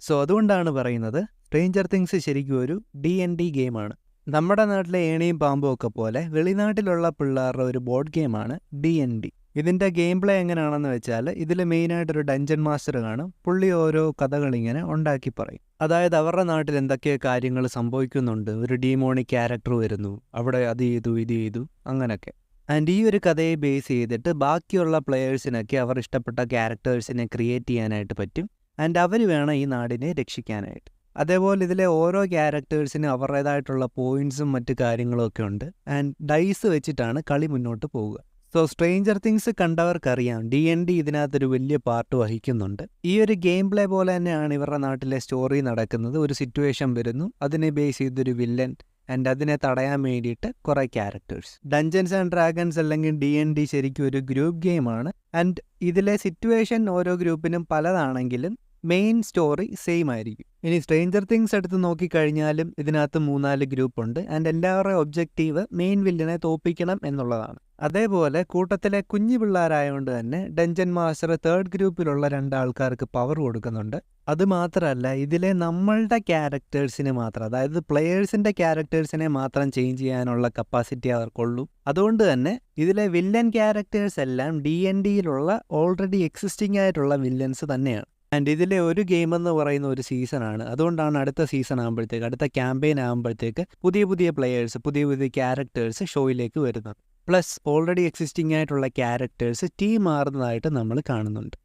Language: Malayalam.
സോ അതുകൊണ്ടാണ് പറയുന്നത് സ്ട്രേഞ്ചർ തിങ്സ് ശരിക്കും ഒരു D&D ഗെയിമാണ്. നമ്മുടെ നാട്ടിലെ ഏണിയും പാമ്പും ഒക്കെ പോലെ വെളിനാട്ടിലുള്ള പിള്ളേരുടെ ഒരു ബോർഡ് ഗെയിമാണ് D&D. ഇതിൻ്റെ ഗെയിം പ്ലേ എങ്ങനെയാണെന്ന് വെച്ചാൽ ഇതിൽ മെയിനായിട്ടൊരു ഡഞ്ചൻ മാസ്റ്റർ കാണും. പുള്ളി ഓരോ കഥകളിങ്ങനെ ഉണ്ടാക്കി പറയും. അതായത് അവരുടെ നാട്ടിൽ എന്തൊക്കെ കാര്യങ്ങൾ സംഭവിക്കുന്നുണ്ട്, ഒരു ഡീമോണിക് ക്യാരക്ടർ വരുന്നു, അവിടെ അത് ചെയ്തു ഇത് ചെയ്തു അങ്ങനെയൊക്കെ. ആൻഡ് ഈ ഒരു കഥയെ ബേസ് ചെയ്തിട്ട് ബാക്കിയുള്ള പ്ലെയേഴ്സിനൊക്കെ അവർ ഇഷ്ടപ്പെട്ട ക്യാരക്ടേഴ്സിനെ ക്രിയേറ്റ് ചെയ്യാനായിട്ട് പറ്റും. ആൻഡ് അവർ വേണം ഈ നാടിനെ രക്ഷിക്കാനായിട്ട്. അതേപോലെ ഇതിലെ ഓരോ ക്യാരക്ടേഴ്സിനും അവരുടേതായിട്ടുള്ള പോയിന്റ്സും മറ്റു കാര്യങ്ങളും ഒക്കെ ഉണ്ട്. ആൻഡ് ഡൈസ് വെച്ചിട്ടാണ് കളി മുന്നോട്ട് പോവുക. സോ സ്ട്രേഞ്ചർ തിങ്സ് കണ്ടവർക്കറിയാം D&D ഇതിനകത്തൊരു വലിയ പാർട്ട് വഹിക്കുന്നുണ്ട്. ഈ ഒരു ഗെയിം പ്ലേ പോലെ തന്നെയാണ് ഇവരുടെ നാട്ടിലെ സ്റ്റോറി നടക്കുന്നത്. ഒരു സിറ്റുവേഷൻ വരുന്നു, അതിനെ ബേസ് ചെയ്തൊരു വില്ലൻ ആൻഡ് അതിനെ തടയാൻ വേണ്ടിയിട്ട് കുറേ ക്യാരക്ടേഴ്സ്. ഡഞ്ചൻസ് ആൻഡ് ഡ്രാഗൺസ് അല്ലെങ്കിൽ D&D ശരിക്കും ഒരു ഗ്രൂപ്പ് ഗെയിമാണ്. ആൻഡ് ഇതിലെ സിറ്റുവേഷൻ ഓരോ ഗ്രൂപ്പിനും പലതാണെങ്കിലും മെയിൻ സ്റ്റോറി സെയിം ആയിരിക്കും. ഇനി സ്ട്രേഞ്ചർ തിങ്സ് എടുത്ത് നോക്കിക്കഴിഞ്ഞാലും ഇതിനകത്ത് 3-4 ഗ്രൂപ്പുണ്ട്. ആൻഡ് എല്ലാവരുടെയും ഒബ്ജക്റ്റീവ് മെയിൻ വില്ലനെ തോൽപ്പിക്കണം എന്നുള്ളതാണ്. അതേപോലെ കൂട്ടത്തിലെ കുഞ്ഞു പിള്ളേരായതുകൊണ്ട് തന്നെ ഡഞ്ചൻ മാസ്റ്റർ തേർഡ് ഗ്രൂപ്പിലുള്ള 2 ആൾക്കാർക്ക് പവർ കൊടുക്കുന്നുണ്ട്. അതുമാത്രമല്ല ഇതിലെ നമ്മളുടെ ക്യാരക്ടേഴ്സിന് മാത്രം, അതായത് പ്ലെയേഴ്സിൻ്റെ ക്യാരക്ടേഴ്സിനെ മാത്രം ചേഞ്ച് ചെയ്യാനുള്ള കപ്പാസിറ്റി അവർക്കുള്ളൂ. അതുകൊണ്ട് തന്നെ ഇതിലെ വില്ലൻ ക്യാരക്ടേഴ്സ് എല്ലാം D&Dയിലുള്ള ഓൾറെഡി എക്സിസ്റ്റിംഗ് ആയിട്ടുള്ള വില്ലൻസ് തന്നെയാണ്. ആൻഡ് ഇതിലെ ഒരു ഗെയിം എന്ന് പറയുന്ന ഒരു സീസണാണ്. അതുകൊണ്ടാണ് അടുത്ത സീസൺ ആകുമ്പോഴത്തേക്ക്, അടുത്ത ക്യാമ്പയിൻ ആകുമ്പോഴത്തേക്ക് പുതിയ പുതിയ പ്ലെയേഴ്സ്, പുതിയ പുതിയ ക്യാരക്ടേഴ്സ് ഷോയിലേക്ക് വരുന്നത്. പ്ലസ് ഓൾറെഡി എക്സിസ്റ്റിംഗ് ആയിട്ടുള്ള ക്യാരക്ടേഴ്സ് ടീം മാറുന്നതായിട്ട് നമ്മൾ കാണുന്നുണ്ട്.